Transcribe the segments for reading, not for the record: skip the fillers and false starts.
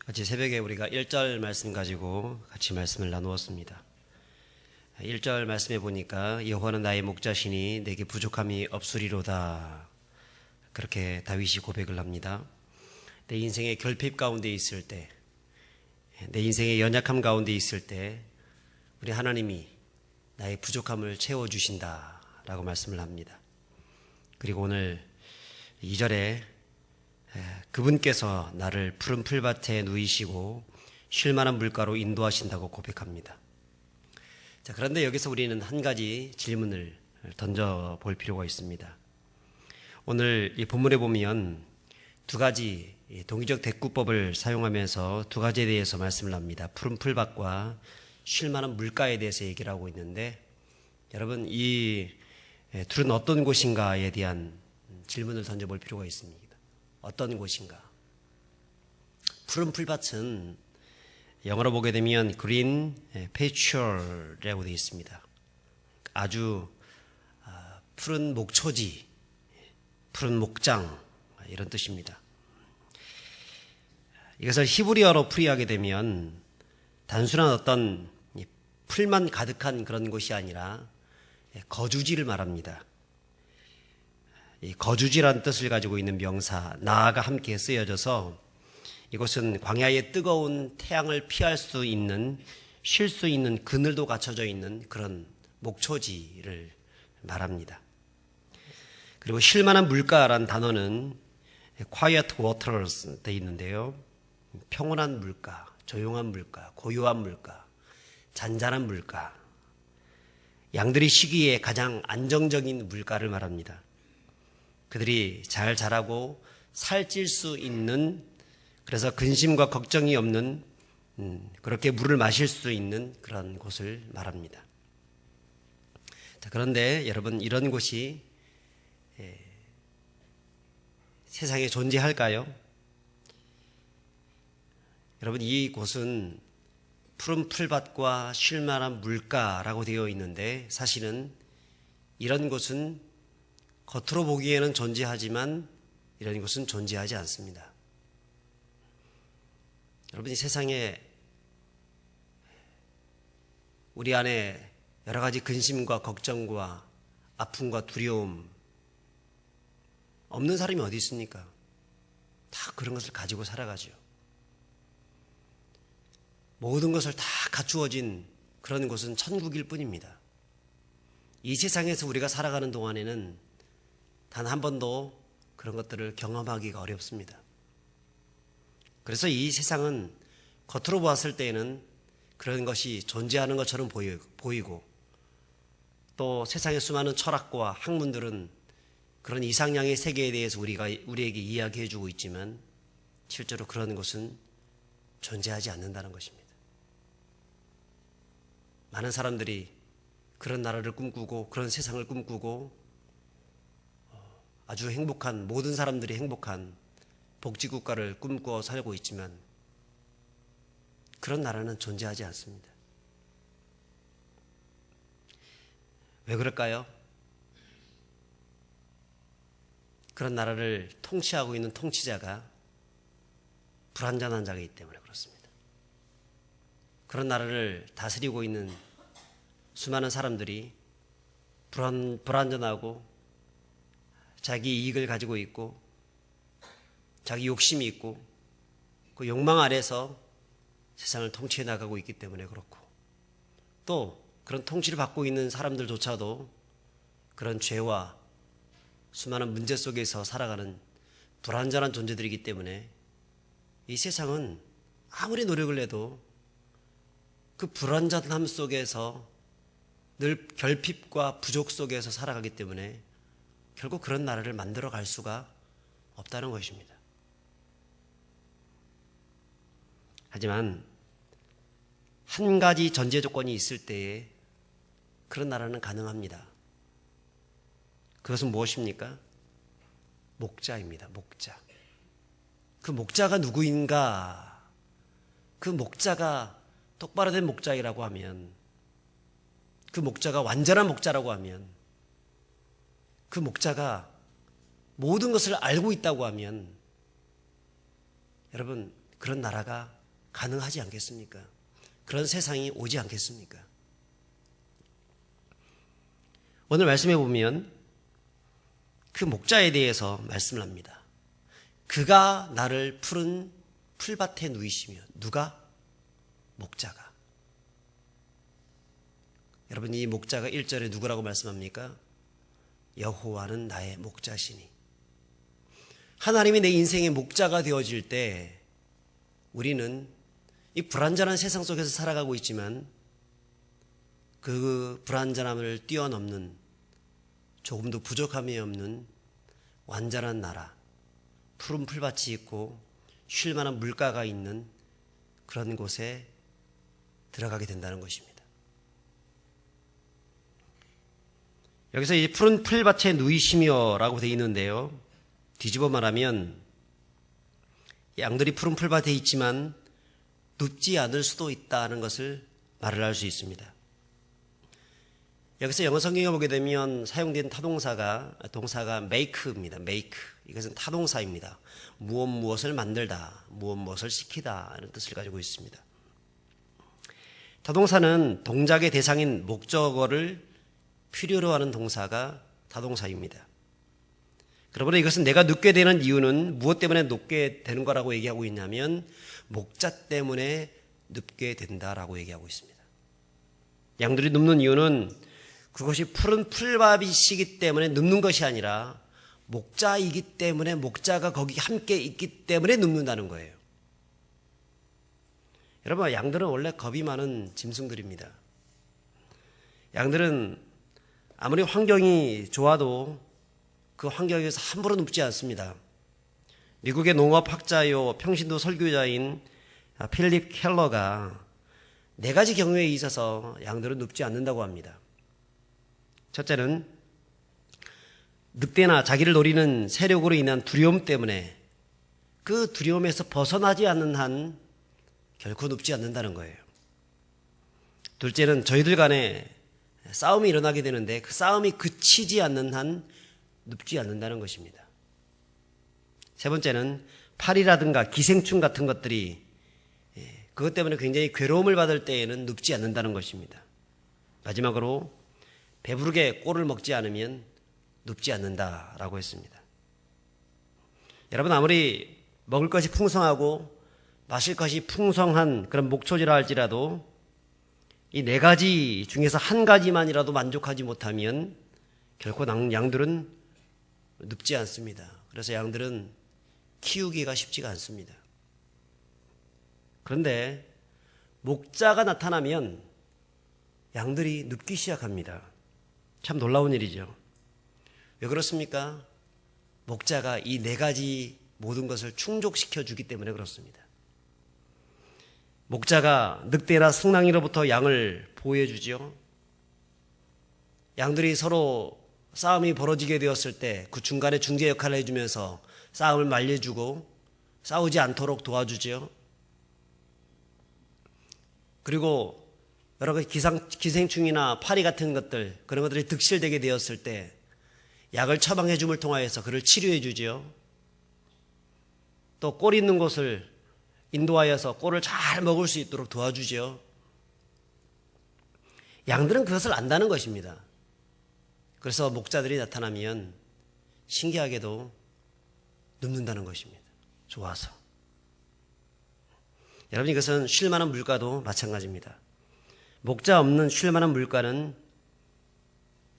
어제 새벽에 우리가 1절 말씀 가지고 같이 말씀을 나누었습니다. 1절 말씀에 보니까 여호와는 나의 목자시니 내게 부족함이 없으리로다. 그렇게 다윗이 고백을 합니다. 내 인생의 결핍 가운데 있을 때, 내 인생의 연약함 가운데 있을 때 우리 하나님이 나의 부족함을 채워주신다 라고 말씀을 합니다. 그리고 오늘 2절에 그분께서 나를 푸른 풀밭에 누이시고 쉴만한 물가로 인도하신다고 고백합니다. 자, 그런데 여기서 우리는 한 가지 질문을 던져볼 필요가 있습니다. 오늘 이 본문에 보면 두 가지 동의적 대꾸법을 사용하면서 두 가지에 대해서 말씀을 합니다. 푸른 풀밭과 쉴만한 물가에 대해서 얘기를 하고 있는데, 여러분 이 둘은 어떤 곳인가에 대한 질문을 던져볼 필요가 있습니다. 어떤 곳인가? 푸른 풀밭은 영어로 보게 되면 green pasture라고 되어 있습니다. 아주 푸른 목초지, 푸른 목장 이런 뜻입니다. 이것을 히브리어로 풀이하게 되면 단순한 어떤 풀만 가득한 그런 곳이 아니라 거주지를 말합니다. 이 거주지라는 뜻을 가지고 있는 명사 나가 함께 쓰여져서 이곳은 광야의 뜨거운 태양을 피할 수 있는, 쉴 수 있는 그늘도 갖춰져 있는 그런 목초지를 말합니다. 그리고 쉴만한 물가라는 단어는 quiet waters 되어 있는데요. 평온한 물가, 조용한 물가, 고요한 물가, 잔잔한 물가, 양들이 쉬기에 가장 안정적인 물가를 말합니다. 그들이 잘 자라고 살찔 수 있는, 그래서 근심과 걱정이 없는, 그렇게 물을 마실 수 있는 그런 곳을 말합니다. 자, 그런데 여러분, 이런 곳이 세상에 존재할까요? 여러분, 이 곳은 푸른 풀밭과 쉴만한 물가라고 되어 있는데, 사실은 이런 곳은 겉으로 보기에는 존재하지만 이런 곳은 존재하지 않습니다. 여러분, 이 세상에 우리 안에 여러 가지 근심과 걱정과 아픔과 두려움 없는 사람이 어디 있습니까? 다 그런 것을 가지고 살아가죠. 모든 것을 다 갖추어진 그런 곳은 천국일 뿐입니다. 이 세상에서 우리가 살아가는 동안에는 단 한 번도 그런 것들을 경험하기가 어렵습니다. 그래서 이 세상은 겉으로 보았을 때에는 그런 것이 존재하는 것처럼 보이고, 또 세상의 수많은 철학과 학문들은 그런 이상향의 세계에 대해서 우리에게 이야기해 주고 있지만 실제로 그런 것은 존재하지 않는다는 것입니다. 많은 사람들이 그런 나라를 꿈꾸고 그런 세상을 꿈꾸고 아주 행복한, 모든 사람들이 행복한 복지국가를 꿈꾸어 살고 있지만 그런 나라는 존재하지 않습니다. 왜 그럴까요? 그런 나라를 통치하고 있는 통치자가 불완전한 자이기 때문에 그렇습니다. 그런 나라를 다스리고 있는 수많은 사람들이 불완전하고 자기 이익을 가지고 있고 자기 욕심이 있고 그 욕망 아래서 세상을 통치해 나가고 있기 때문에 그렇고, 또 그런 통치를 받고 있는 사람들조차도 그런 죄와 수많은 문제 속에서 살아가는 불완전한 존재들이기 때문에 이 세상은 아무리 노력을 해도 그 불완전함 속에서 늘 결핍과 부족 속에서 살아가기 때문에 결국 그런 나라를 만들어 갈 수가 없다는 것입니다. 하지만 한 가지 전제 조건이 있을 때에 그런 나라는 가능합니다. 그것은 무엇입니까? 목자입니다. 목자. 그 목자가 누구인가? 그 목자가 똑바로 된 목자이라고 하면, 그 목자가 완전한 목자라고 하면, 그 목자가 모든 것을 알고 있다고 하면, 여러분, 그런 나라가 가능하지 않겠습니까? 그런 세상이 오지 않겠습니까? 오늘 말씀해 보면 그 목자에 대해서 말씀을 합니다. 그가 나를 푸른 풀밭에 누이시며. 누가? 목자가. 여러분, 이 목자가 1절에 누구라고 말씀합니까? 여호와는 나의 목자시니. 하나님이 내 인생의 목자가 되어질 때 우리는 이 불완전한 세상 속에서 살아가고 있지만 그 불완전함을 뛰어넘는, 조금도 부족함이 없는 완전한 나라, 푸른 풀밭이 있고 쉴 만한 물가가 있는 그런 곳에 들어가게 된다는 것입니다. 여기서 이 푸른 풀밭에 누이시며 라고 되어 있는데요, 뒤집어 말하면 양들이 푸른 풀밭에 있지만 눕지 않을 수도 있다는 것을 말을 할 수 있습니다. 여기서 영어 성경에 보게 되면 사용된 동사가 make입니다. make. 이것은 타동사입니다. 무엇을 만들다, 무엇을 시키다 이런 뜻을 가지고 있습니다. 타동사는 동작의 대상인 목적어를 필요로 하는 동사가 타동사입니다. 그러므로 이것은 내가 눕게 되는 이유는 무엇 때문에 눕게 되는 거라고 얘기하고 있냐면 목자 때문에 눕게 된다라고 얘기하고 있습니다. 양들이 눕는 이유는 그것이 푸른 풀밭이기 때문에 눕는 것이 아니라 목자이기 때문에, 목자가 거기 함께 있기 때문에 눕는다는 거예요. 여러분, 양들은 원래 겁이 많은 짐승들입니다. 양들은 아무리 환경이 좋아도 그 환경에서 함부로 눕지 않습니다. 미국의 농업학자요 평신도 설교자인 필립 켈러가 4가지 경우에 있어서 양들은 눕지 않는다고 합니다. 첫째는 늑대나 자기를 노리는 세력으로 인한 두려움 때문에 그 두려움에서 벗어나지 않는 한 결코 눕지 않는다는 거예요. 둘째는 저희들 간에 싸움이 일어나게 되는데 그 싸움이 그치지 않는 한 눕지 않는다는 것입니다. 세 번째는 파리라든가 기생충 같은 것들이 그것 때문에 굉장히 괴로움을 받을 때에는 눕지 않는다는 것입니다. 마지막으로 배부르게 꼴을 먹지 않으면 눕지 않는다라고 했습니다. 여러분, 아무리 먹을 것이 풍성하고 마실 것이 풍성한 그런 목초지라 할지라도 이 4가지 중에서 한 가지만이라도 만족하지 못하면 결코 양들은 눕지 않습니다. 그래서 양들은 키우기가 쉽지가 않습니다. 그런데 목자가 나타나면 양들이 눕기 시작합니다. 참 놀라운 일이죠. 왜 그렇습니까? 목자가 이 4가지 모든 것을 충족시켜 주기 때문에 그렇습니다. 목자가 늑대나 승랑이로부터 양을 보호해 주죠. 양들이 서로 싸움이 벌어지게 되었을 때 그 중간에 중재 역할을 해주면서 싸움을 말려주고 싸우지 않도록 도와주죠. 그리고 여러 가지 기생충이나 파리 같은 것들, 그런 것들이 득실되게 되었을 때 약을 처방해 줌을 통하여서 그를 치료해 주죠. 또 꼴 있는 곳을 인도하여서 꼴을 잘 먹을 수 있도록 도와주죠. 양들은 그것을 안다는 것입니다. 그래서 목자들이 나타나면 신기하게도 눕는다는 것입니다. 좋아서. 여러분, 이것은 쉴 만한 물가도 마찬가지입니다. 목자 없는 쉴 만한 물가는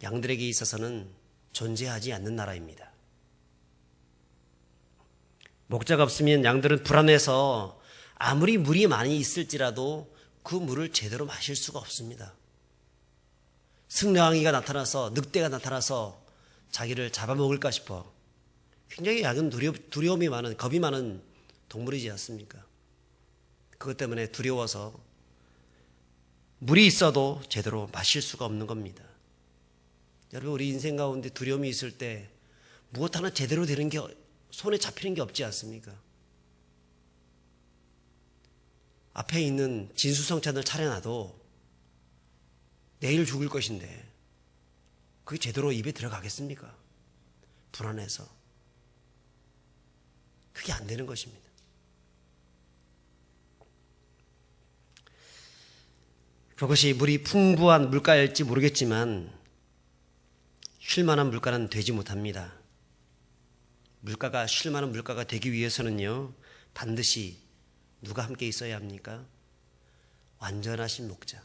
양들에게 있어서는 존재하지 않는 나라입니다. 목자가 없으면 양들은 불안해서 아무리 물이 많이 있을지라도 그 물을 제대로 마실 수가 없습니다. 승냥이가 나타나서, 늑대가 나타나서 자기를 잡아먹을까 싶어. 굉장히 양은 두려움이 많은, 겁이 많은 동물이지 않습니까? 그것 때문에 두려워서 물이 있어도 제대로 마실 수가 없는 겁니다. 여러분, 우리 인생 가운데 두려움이 있을 때 무엇 하나 제대로 되는 게, 손에 잡히는 게 없지 않습니까? 앞에 있는 진수성찬을 차려놔도 내일 죽을 것인데 그게 제대로 입에 들어가겠습니까? 불안해서. 그게 안 되는 것입니다. 그것이 물이 풍부한 물가일지 모르겠지만 쉴 만한 물가는 되지 못합니다. 물가가 쉴 만한 물가가 되기 위해서는요, 반드시 누가 함께 있어야 합니까? 완전하신 목자.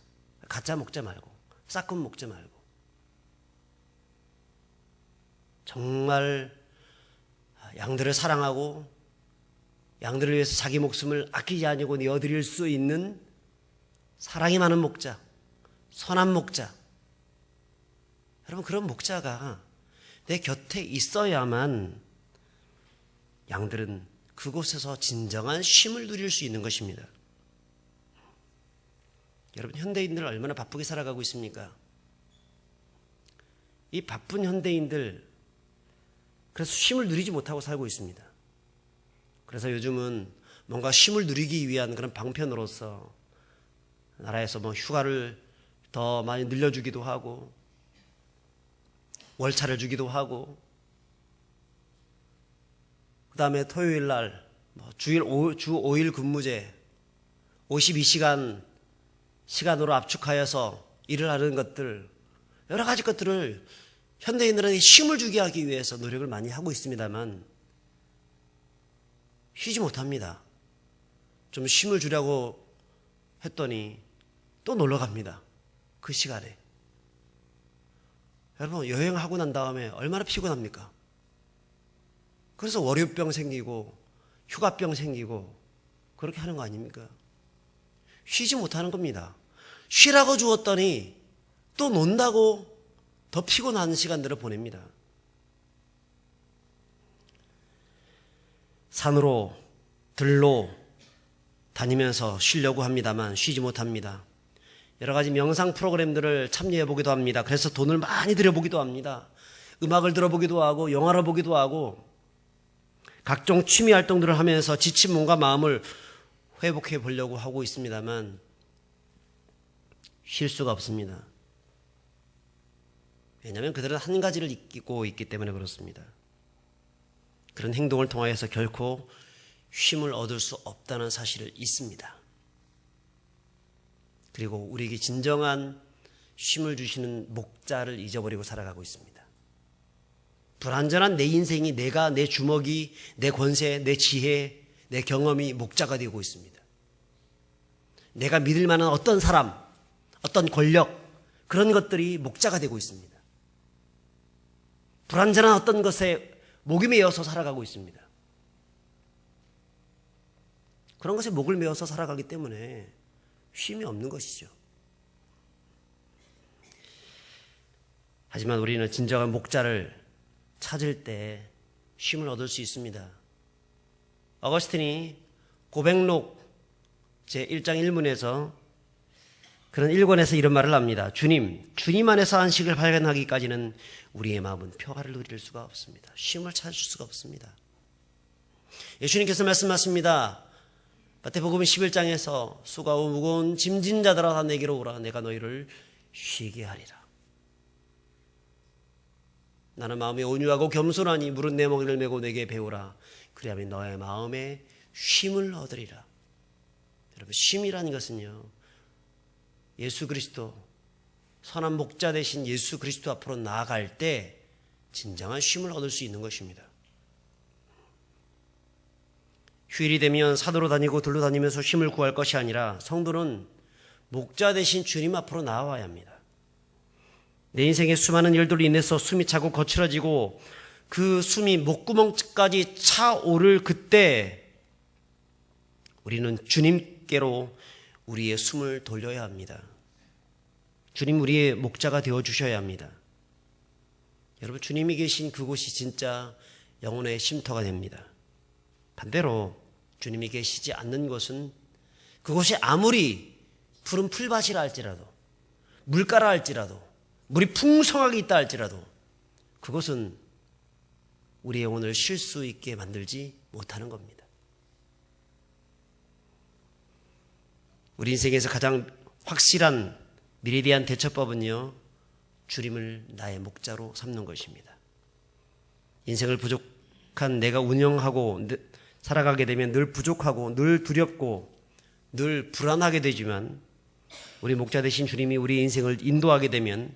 가짜 목자 말고, 싹군 목자 말고, 정말 양들을 사랑하고 양들을 위해서 자기 목숨을 아끼지 아니고 내어드릴 수 있는 사랑이 많은 목자, 선한 목자. 여러분, 그런 목자가 내 곁에 있어야만 양들은 그곳에서 진정한 쉼을 누릴 수 있는 것입니다. 여러분, 현대인들 얼마나 바쁘게 살아가고 있습니까? 이 바쁜 현대인들, 그래서 쉼을 누리지 못하고 살고 있습니다. 그래서 요즘은 뭔가 쉼을 누리기 위한 그런 방편으로서 나라에서 휴가를 더 많이 늘려주기도 하고, 월차를 주기도 하고, 그 다음에 토요일 날 주 5일 근무제 52시간 시간으로 압축하여서 일을 하는 것들, 여러 가지 것들을 현대인들은 쉼을 주게 하기 위해서 노력을 많이 하고 있습니다만 쉬지 못합니다. 좀 쉼을 주려고 했더니 또 놀러 갑니다. 그 시간에. 여러분, 여행하고 난 다음에 얼마나 피곤합니까? 그래서 월요병 생기고 휴가병 생기고 그렇게 하는 거 아닙니까? 쉬지 못하는 겁니다. 쉬라고 주었더니 또 논다고 더 피곤한 시간들을 보냅니다. 산으로 들로 다니면서 쉬려고 합니다만 쉬지 못합니다. 여러 가지 명상 프로그램들을 참여해 보기도 합니다. 그래서 돈을 많이 들여보기도 합니다. 음악을 들어보기도 하고 영화를 보기도 하고 각종 취미 활동들을 하면서 지친 몸과 마음을 회복해 보려고 하고 있습니다만 쉴 수가 없습니다. 왜냐하면 그들은 한 가지를 잊고 있기 때문에 그렇습니다. 그런 행동을 통하여서 결코 쉼을 얻을 수 없다는 사실을 잊습니다. 그리고 우리에게 진정한 쉼을 주시는 목자를 잊어버리고 살아가고 있습니다. 불완전한 내 인생이 내가, 내 주먹이, 내 권세, 내 지혜, 내 경험이 목자가 되고 있습니다. 내가 믿을 만한 어떤 사람, 어떤 권력, 그런 것들이 목자가 되고 있습니다. 불완전한 어떤 것에 목이 메어서 살아가고 있습니다. 그런 것에 목을 메어서 살아가기 때문에 쉼이 없는 것이죠. 하지만 우리는 진정한 목자를 찾을 때 쉼을 얻을 수 있습니다. 어거스틴이 고백록 제1장 1문에서 그런 1권에서 이런 말을 합니다. 주님 안에서 안식을 발견하기까지는 우리의 마음은 평화를 누릴 수가 없습니다. 쉼을 찾을 수가 없습니다. 예수님께서 말씀하십니다. 마태복음 11장에서 수고하고 무거운 짐진 자들아 다 내게로 오라. 내가 너희를 쉬게 하리라. 나는 마음이 온유하고 겸손하니 무릇 내 멍에를 메고 내게 배우라. 그리하면 너의 마음에 쉼을 얻으리라. 여러분, 쉼이라는 것은요, 예수 그리스도, 선한 목자 되신 예수 그리스도 앞으로 나아갈 때 진정한 쉼을 얻을 수 있는 것입니다. 휴일이 되면 산으로 다니고 들로 다니면서 쉼을 구할 것이 아니라 성도는 목자 되신 주님 앞으로 나아와야 합니다. 내 인생의 수많은 일들로 인해서 숨이 차고 거칠어지고 그 숨이 목구멍까지 차오를 그때 우리는 주님께로 우리의 숨을 돌려야 합니다. 주님 우리의 목자가 되어주셔야 합니다. 여러분, 주님이 계신 그곳이 진짜 영혼의 쉼터가 됩니다. 반대로 주님이 계시지 않는 곳은 그곳이 아무리 푸른 풀밭이라 할지라도 물가라 할지라도 물이 풍성하게 있다 할지라도 그것은 우리의 영혼을 쉴 수 있게 만들지 못하는 겁니다. 우리 인생에서 가장 확실한 미래에 대한 대처법은요, 주님을 나의 목자로 삼는 것입니다. 인생을 부족한 내가 운영하고 살아가게 되면 늘 부족하고 늘 두렵고 늘 불안하게 되지만 우리 목자 되신 주님이 우리 인생을 인도하게 되면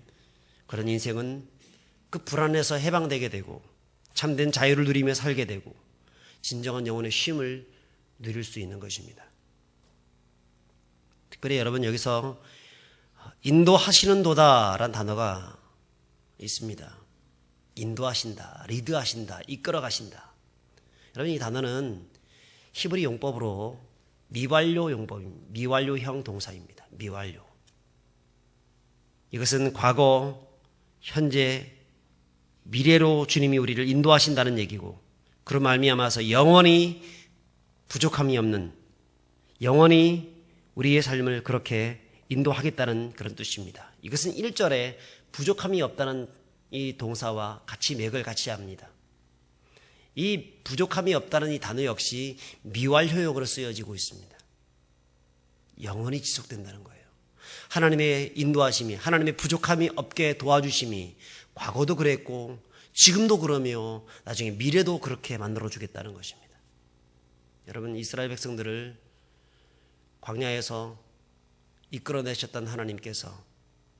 그런 인생은 그 불안에서 해방되게 되고 참된 자유를 누리며 살게 되고 진정한 영혼의 쉼을 누릴 수 있는 것입니다. 특별히 여러분 여기서 인도하시는 도다라는 단어가 있습니다. 인도하신다, 리드하신다, 이끌어가신다. 여러분 이 단어는 히브리 용법으로 미완료 용법입니다. 미완료형 동사입니다. 미완료. 이것은 과거, 현재, 미래로 주님이 우리를 인도하신다는 얘기고 그로 말미암아서 영원히 부족함이 없는 영원히 우리의 삶을 그렇게 인도하겠다는 그런 뜻입니다. 이것은 1절에 부족함이 없다는 이 동사와 같이 맥을 같이 합니다. 이 부족함이 없다는 이 단어 역시 미완료형으로 쓰여지고 있습니다. 영원히 지속된다는 거예요. 하나님의 인도하심이, 하나님의 부족함이 없게 도와주심이 과거도 그랬고 지금도 그러며 나중에 미래도 그렇게 만들어주겠다는 것입니다. 여러분 이스라엘 백성들을 광야에서 이끌어내셨던 하나님께서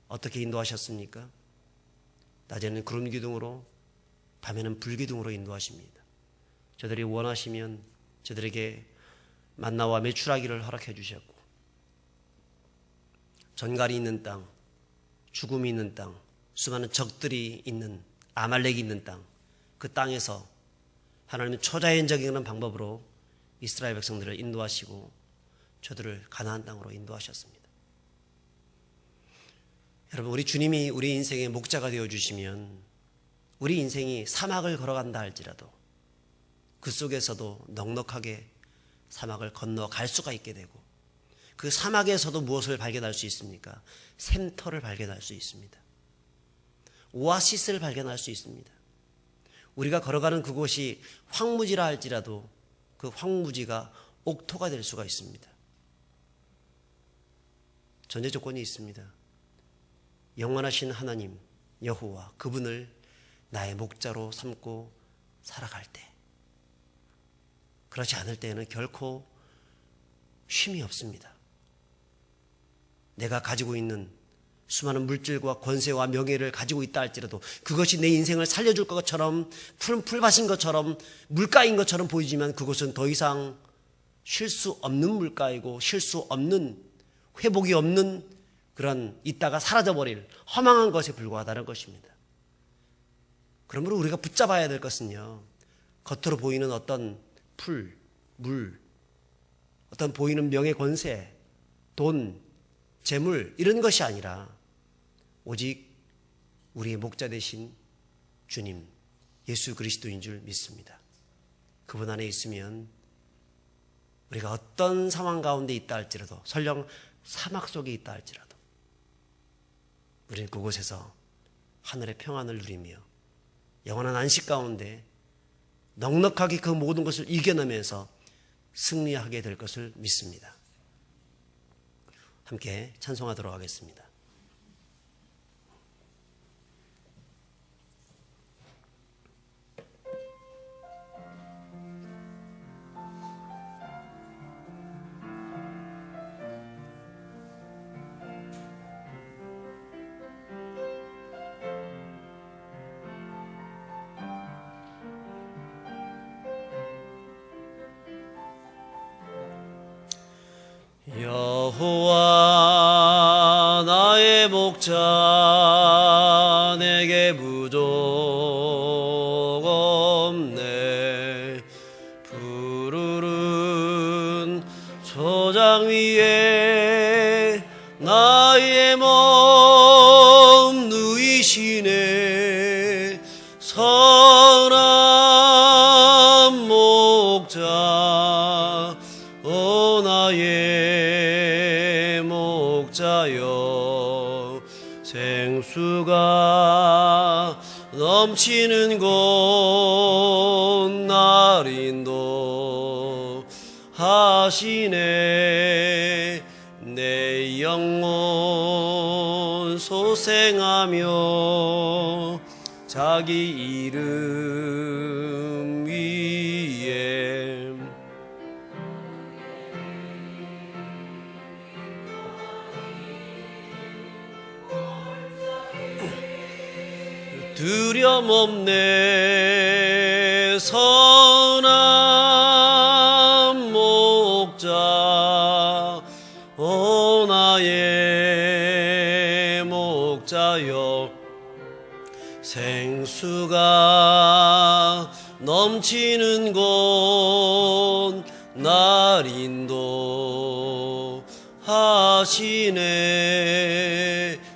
어떻게 인도하셨습니까? 낮에는 구름 기둥으로 밤에는 불 기둥으로 인도하십니다. 저들이 원하시면 저들에게 만나와 메추라기를 허락해 주셨고 전갈이 있는 땅, 죽음이 있는 땅, 수많은 적들이 있는 아말렉이 있는 땅, 그 땅에서 하나님은 초자연적인 방법으로 이스라엘 백성들을 인도하시고 저들을 가나안 땅으로 인도하셨습니다. 여러분 우리 주님이 우리 인생의 목자가 되어주시면 우리 인생이 사막을 걸어간다 할지라도 그 속에서도 넉넉하게 사막을 건너갈 수가 있게 되고 그 사막에서도 무엇을 발견할 수 있습니까? 샘터를 발견할 수 있습니다. 오아시스를 발견할 수 있습니다. 우리가 걸어가는 그곳이 황무지라 할지라도 그 황무지가 옥토가 될 수가 있습니다. 전제 조건이 있습니다. 영원하신 하나님 여호와 그분을 나의 목자로 삼고 살아갈 때, 그렇지 않을 때에는 결코 쉼이 없습니다. 내가 가지고 있는 수많은 물질과 권세와 명예를 가지고 있다 할지라도 그것이 내 인생을 살려줄 것처럼 푸른 풀밭인 것처럼 물가인 것처럼 보이지만 그것은 더 이상 쉴 수 없는 물가이고 쉴 수 없는 회복이 없는 그런 있다가 사라져버릴 허망한 것에 불과하다는 것입니다. 그러므로 우리가 붙잡아야 될 것은요, 겉으로 보이는 어떤 풀, 물, 어떤 보이는 명예, 권세, 돈, 재물 이런 것이 아니라 오직 우리의 목자 되신 주님 예수 그리스도인 줄 믿습니다. 그분 안에 있으면 우리가 어떤 상황 가운데 있다 할지라도 설령 사막 속에 있다 할지라도 우리는 그곳에서 하늘의 평안을 누리며 영원한 안식 가운데 넉넉하게 그 모든 것을 이겨내면서 승리하게 될 것을 믿습니다. 함께 찬송하도록 하겠습니다. 여호와 나의 목자 내게 부족 없네. 푸르른 초장 위에 나의 몸 누이시네. 선한 목자 오 나의 목자여. 생수가 넘치는 곳 날 인도하시네. 내 영혼 소생하며 자기 이름 위에 두려움없네 선한 목자 오 나의 목자여 생수가 넘치는 곳 날 인도하시네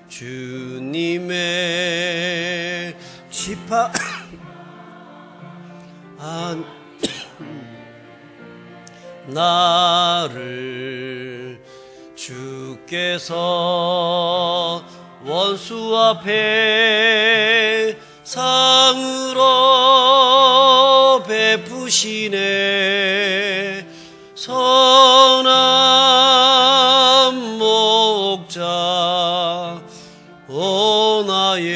주님의 지파 나를 주께서 원수 앞에 상으로 베푸시네 선한 목자 오 나의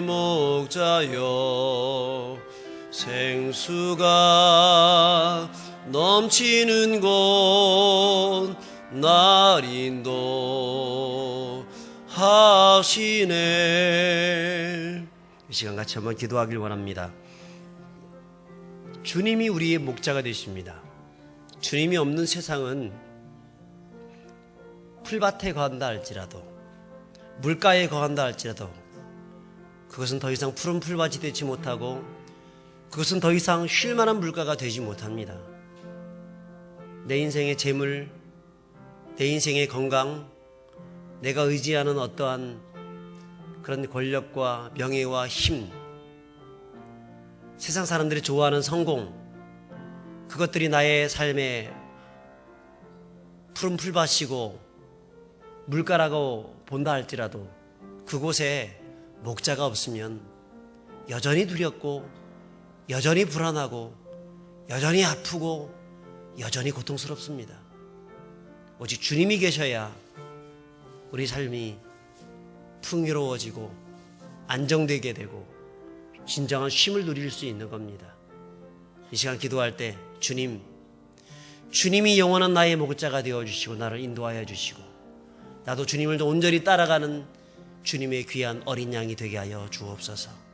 목자여 생수가 넘치는 곳 날 인도하시네. 이 시간 같이 한번 기도하길 원합니다. 주님이 우리의 목자가 되십니다. 주님이 없는 세상은 풀밭에 거한다 할지라도 물가에 거한다 할지라도 그것은 더 이상 푸른 풀밭이 되지 못하고 그것은 더 이상 쉴 만한 물가가 되지 못합니다. 내 인생의 재물, 내 인생의 건강, 내가 의지하는 어떠한 그런 권력과 명예와 힘, 세상 사람들이 좋아하는 성공, 그것들이 나의 삶의 푸른 풀밭이고 물가라고 본다 할지라도 그곳에 목자가 없으면 여전히 두렵고 여전히 불안하고 여전히 아프고 여전히 고통스럽습니다. 오직 주님이 계셔야 우리 삶이 풍요로워지고 안정되게 되고 진정한 쉼을 누릴 수 있는 겁니다. 이 시간 기도할 때 주님이 영원한 나의 목자가 되어주시고 나를 인도하여 주시고 나도 주님을 온전히 따라가는 주님의 귀한 어린 양이 되게 하여 주옵소서.